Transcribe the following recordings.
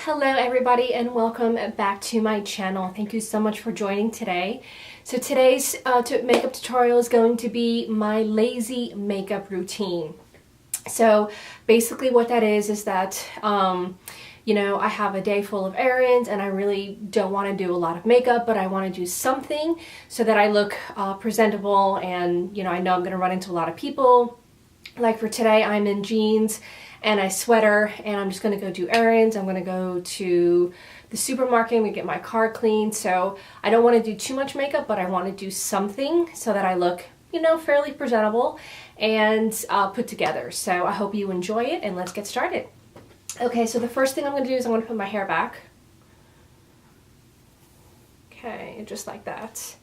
Hello everybody and welcome back to my channel. Thank you so much for joining today. So today's makeup tutorial is going to be my lazy makeup routine. So basically what that is that you know, I have a day full of errands and I really don't want to do a lot of makeup, but I want to do something so that I look presentable, and you know, I know I'm going to run into a lot of people. Like for today, I'm in jeans and a sweater, and I'm just going to go do errands. I'm going to go to the supermarket and get my car cleaned. So I don't want to do too much makeup, but I want to do something so that I look, you know, fairly presentable and put together. So I hope you enjoy it, and let's get started. Okay, so the first thing I'm going to do is I'm going to put my hair back. Okay, just like that.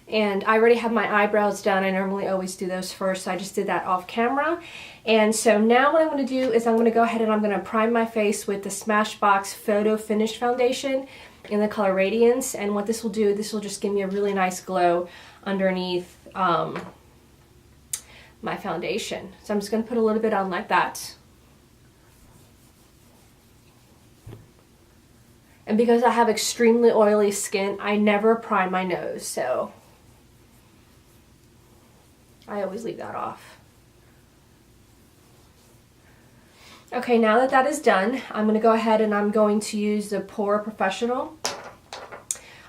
And I already have my eyebrows done. I normally always do those first, so I just did that off camera. And so now what I'm going to do is I'm going to go ahead and I'm going to prime my face with the Smashbox Photo Finish Foundation in the color Radiance. And what this will do, this will just give me a really nice glow underneath my foundation. So I'm just going to put a little bit on like that. And because I have extremely oily skin, I never prime my nose, so I always leave that off. Okay, now that that is done, I'm going to go ahead and I'm going to use the Porefessional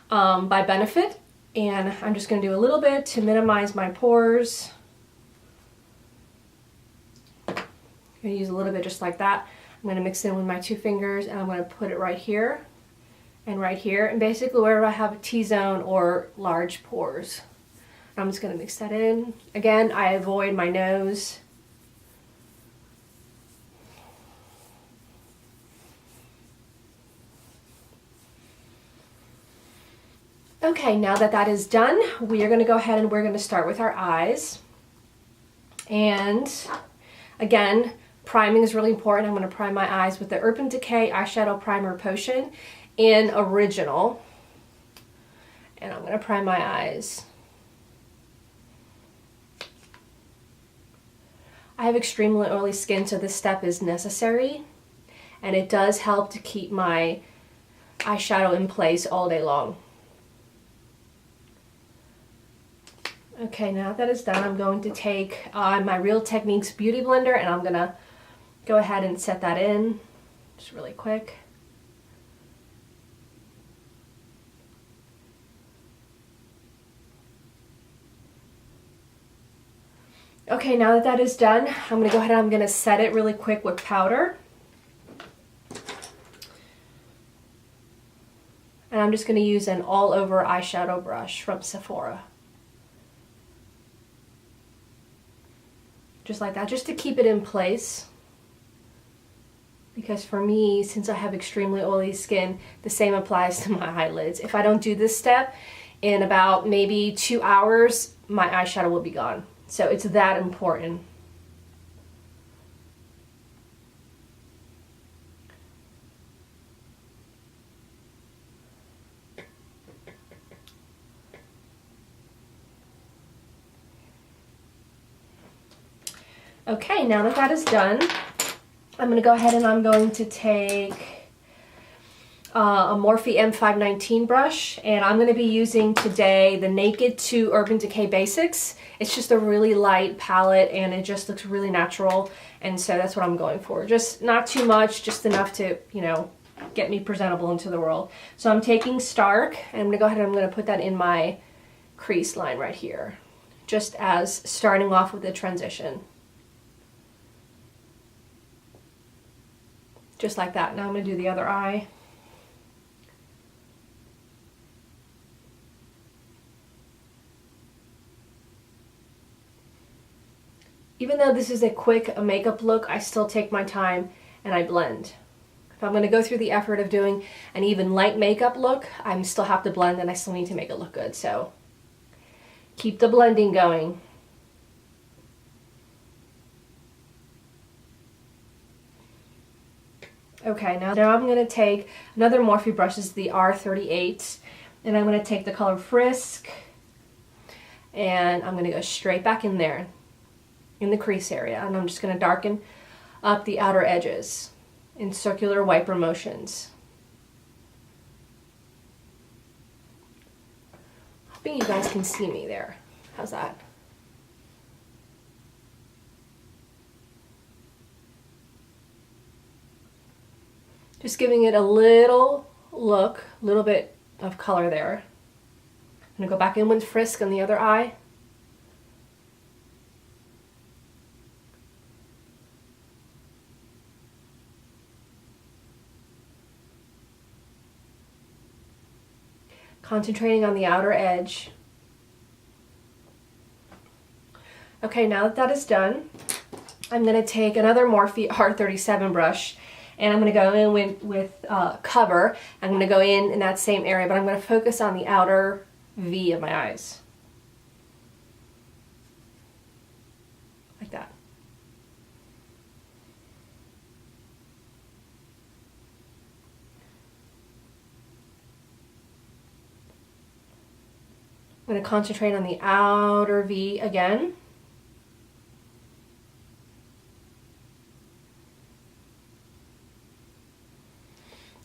by Benefit. And I'm just going to do a little bit to minimize my pores. I'm going to use a little bit just like that. I'm going to mix it in with my two fingers, and I'm going to put it right here and right here, and basically wherever I have a T-zone or large pores. I'm just going to mix that in. Again, I avoid my nose. Okay, now that that is done, we are going to go ahead and we're going to start with our eyes. And again, priming is really important. I'm going to prime my eyes with the Urban Decay Eyeshadow Primer Potion in Original. And I'm going to prime my eyes. I have extremely oily skin, so this step is necessary, and it does help to keep my eyeshadow in place all day long. Okay, now that is done, I'm going to take my Real Techniques Beauty Blender, and I'm going to go ahead and set that in just really quick. Okay, now that that is done, I'm going to go ahead and I'm going to set it really quick with powder. And I'm just going to use an all-over eyeshadow brush from Sephora. Just like that, just to keep it in place. Because for me, since I have extremely oily skin, the same applies to my eyelids. If I don't do this step, in about maybe 2 hours, my eyeshadow will be gone. So it's that important. Okay, now that that is done, I'm going to go ahead and I'm going to take a Morphe M519 brush, and I'm going to be using today the Naked 2 Urban Decay Basics. It's just a really light palette, and it just looks really natural, and so that's what I'm going for. Just not too much, just enough to, you know, get me presentable into the world. So I'm taking Stark, and I'm going to go ahead and I'm going to put that in my crease line right here, just as starting off with the transition. Just like that. Now I'm going to do the other eye. Even though this is a quick makeup look, I still take my time and I blend. If I'm going to go through the effort of doing an even light makeup look, I still have to blend, and I still need to make it look good. So keep the blending going. Okay, now I'm going to take another Morphe brush, this is the R38, and I'm going to take the color Frisk, and I'm going to go straight back in there in the crease area, and I'm just going to darken up the outer edges in circular wiper motions. I think you guys can see me there. How's that? Just giving it a little look, a little bit of color there. I'm gonna go back in with Frisk on the other eye. Concentrating on the outer edge. Okay, now that that is done, I'm going to take another Morphe R37 brush, and I'm going to go in with Cover. I'm going to go in that same area, but I'm going to focus on the outer V of my eyes. Like that. I'm going to concentrate on the outer V again.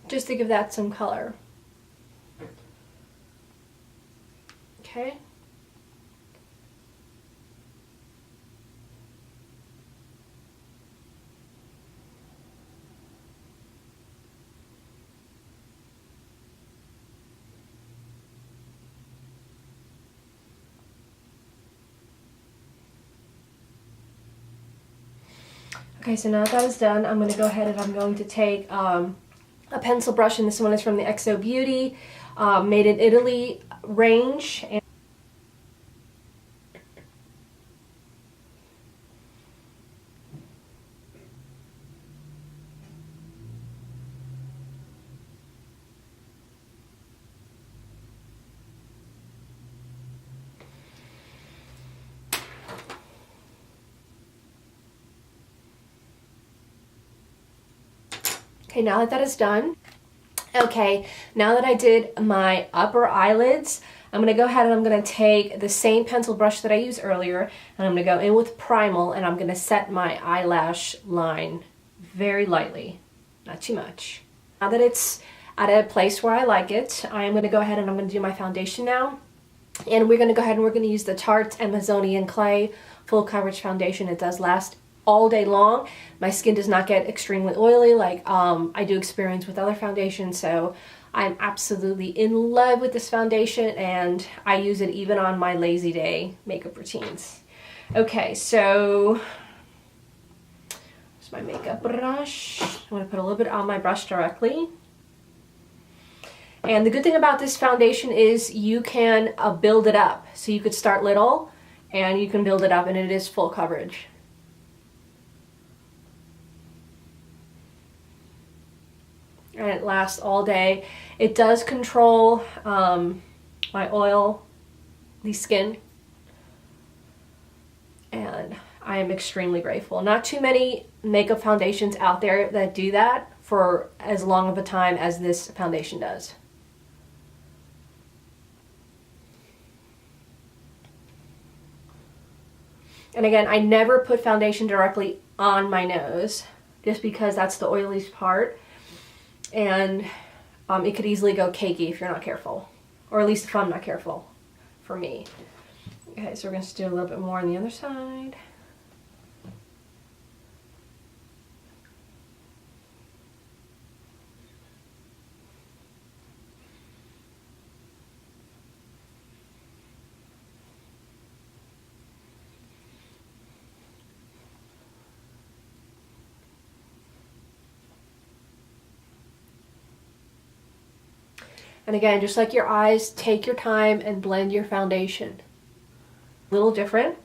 Just to give that some color. Okay. Okay, so now that is done, I'm going to go ahead and I'm going to take a pencil brush, and this one is from the XO Beauty Made in Italy range. And okay, now that that is done, okay, now that I did my upper eyelids, I'm going to go ahead and I'm going to take the same pencil brush that I used earlier, and I'm going to go in with Primal, and I'm going to set my eyelash line very lightly, not too much. Now that it's at a place where I like it, I am going to go ahead and I'm going to do my foundation now. And we're going to go ahead and we're going to use the Tarte Amazonian Clay Full Coverage Foundation. It does last all day long. My skin does not get extremely oily like I do experience with other foundations, so I'm absolutely in love with this foundation, and I use it even on my lazy day makeup routines. Okay, so here's my makeup brush. I'm going to put a little bit on my brush directly. And the good thing about this foundation is you can build it up. So you could start little and you can build it up, and it is full coverage. And it lasts all day. It does control my oily skin, and I am extremely grateful. Not too many makeup foundations out there that do that for as long of a time as this foundation does. And again, I never put foundation directly on my nose just because that's the oiliest part. And it could easily go cakey if you're not careful, or at least if I'm not careful, for me. Okay, so we're going to do a little bit more on the other side. And again, just like your eyes, take your time and blend your foundation. A little different.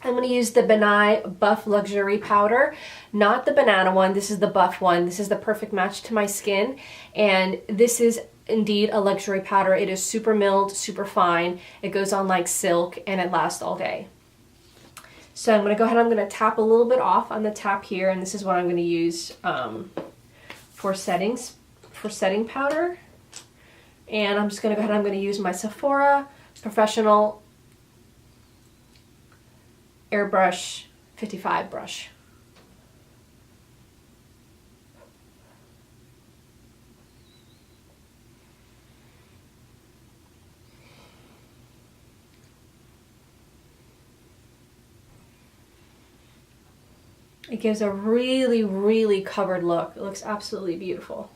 I'm going to use the Benye Buff Luxury Powder, not the banana one. This is the buff one. This is the perfect match to my skin, and this is indeed a luxury powder. It is super milled, super fine. It goes on like silk, and it lasts all day. So I'm going to go ahead, I'm going to tap a little bit off on the top here, and this is what I'm going to use for setting powder. And I'm just going to go ahead and I'm going to use my Sephora Professional Airbrush 55 brush. It gives a really, really covered look. It looks absolutely beautiful.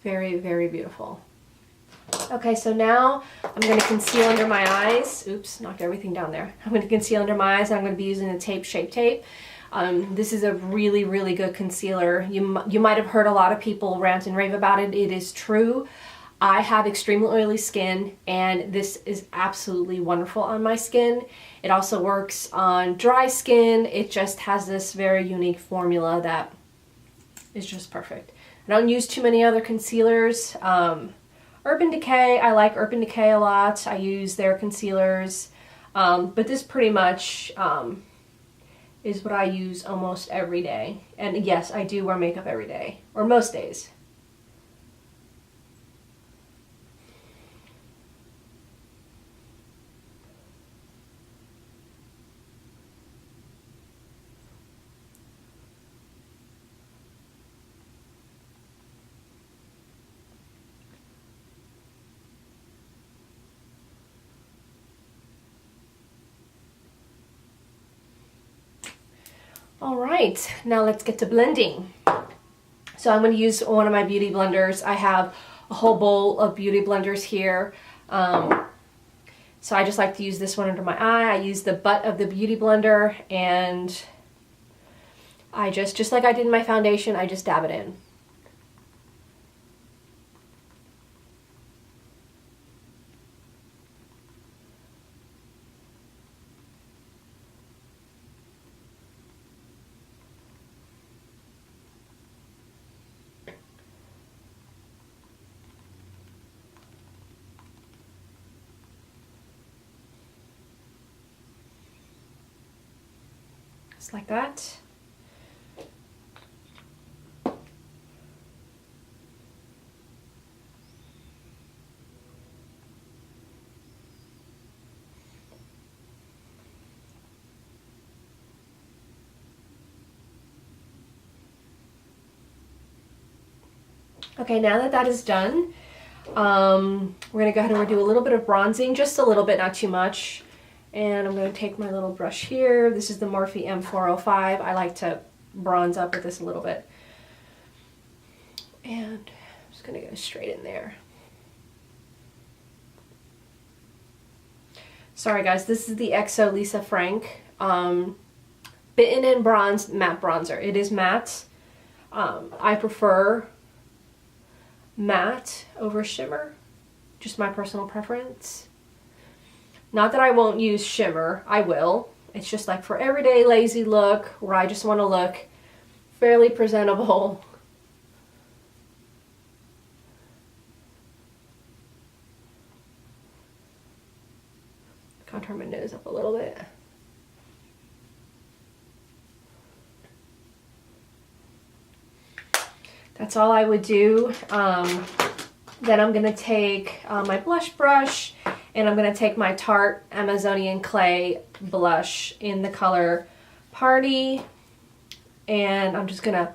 Very, very beautiful. Okay, so now I'm going to conceal under my eyes. Oops, knocked everything down there. I'm going to conceal under my eyes, and I'm going to be using the Tape Shape Tape. This is a really, really good concealer. You might have heard a lot of people rant and rave about it. It is true. I have extremely oily skin, and this is absolutely wonderful on my skin. It also works on dry skin. It just has this very unique formula that is just perfect. I don't use too many other concealers. Urban Decay, I like Urban Decay a lot. I use their concealers. But this pretty much is what I use almost every day. And yes, I do wear makeup every day, or most days. All right, now let's get to blending. So I'm going to use one of my beauty blenders. I have a whole bowl of beauty blenders here. So I just like to use this one under my eye. I use the butt of the beauty blender, and I just like I did in my foundation, I just dab it in. Just like that. Okay, now that that is done, we're gonna go ahead and do a little bit of bronzing, just a little bit, not too much. And I'm going to take my little brush here. This is the Morphe M405. I like to bronze up with this a little bit. And I'm just going to go straight in there. Sorry guys, this is the XO Lisa Frank Bitten and Bronzed Matte Bronzer. It is matte. I prefer matte over shimmer. Just my personal preference. Not that I won't use shimmer, I will. It's just like for everyday lazy look where I just want to look fairly presentable. Contour my nose up a little bit. That's all I would do. Then I'm going to take my blush brush, and I'm going to take my Tarte Amazonian Clay blush in the color Party, and I'm just going to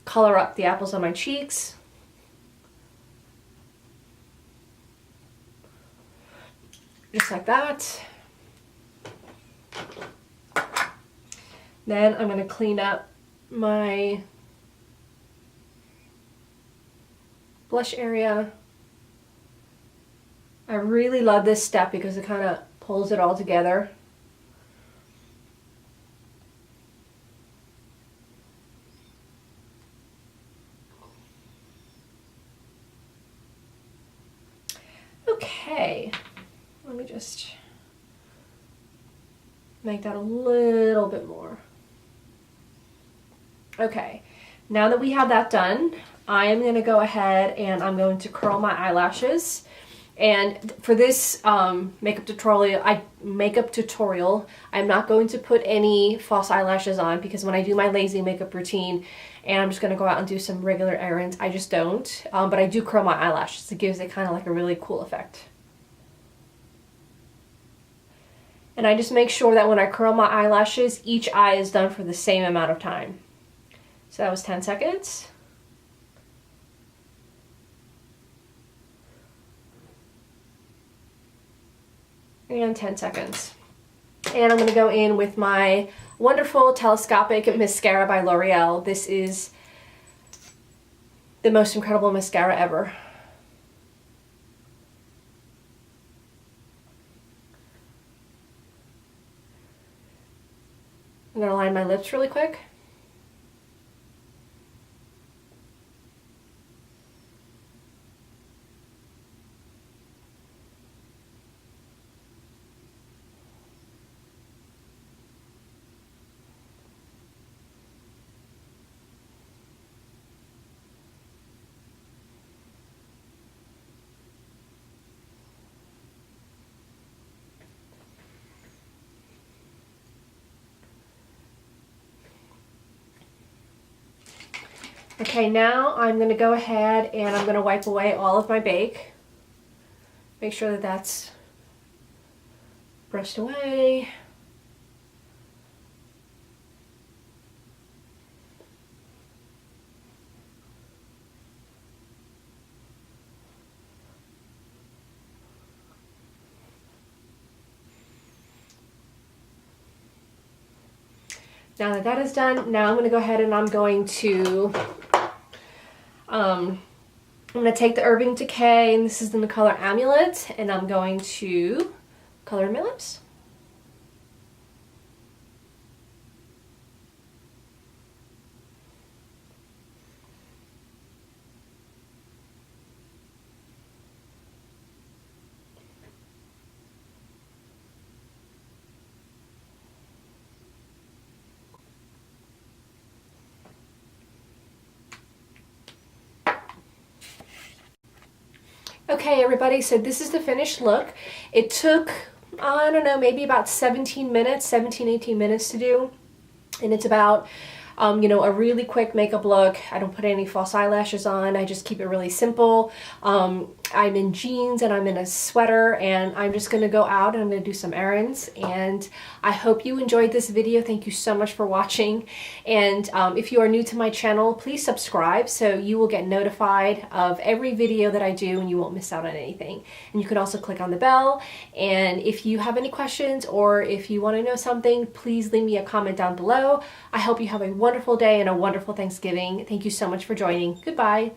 color up the apples on my cheeks. Just like that. Then I'm going to clean up my blush area. I really love this step because it kind of pulls it all together. Okay, let me just make that a little bit more. Okay, now that we have that done, I am going to go ahead and I'm going to curl my eyelashes. And for this makeup tutorial, I'm not going to put any false eyelashes on, because when I do my lazy makeup routine and I'm just going to go out and do some regular errands, I just don't. But I do curl my eyelashes. It gives it kind of like a really cool effect. And I just make sure that when I curl my eyelashes, each eye is done for the same amount of time. So that was 10 seconds. And 10 seconds. And I'm going to go in with my wonderful Telescopic mascara by Loreal. This is the most incredible mascara ever. I'm going to line my lips really quick. Okay, now I'm going to go ahead and I'm going to wipe away all of my bake. Make sure that that's brushed away. Now that that is done, now I'm going to go ahead and I'm going to take the Urban Decay, and this is in the color Amulet, and I'm going to color my lips. Okay everybody, so this is the finished look. It took, I don't know, maybe about 17 minutes, 18 minutes to do. And it's about, you know, a really quick makeup look. I don't put any false eyelashes on. I just keep it really simple. I'm in jeans and I'm in a sweater, and I'm just going to go out and I'm going to do some errands. And I hope you enjoyed this video. Thank you so much for watching. And if you are new to my channel, please subscribe so you will get notified of every video that I do and you won't miss out on anything. And you can also click on the bell. And if you have any questions or if you want to know something, please leave me a comment down below. I hope you have a wonderful day and a wonderful Thanksgiving. Thank you so much for joining. Goodbye.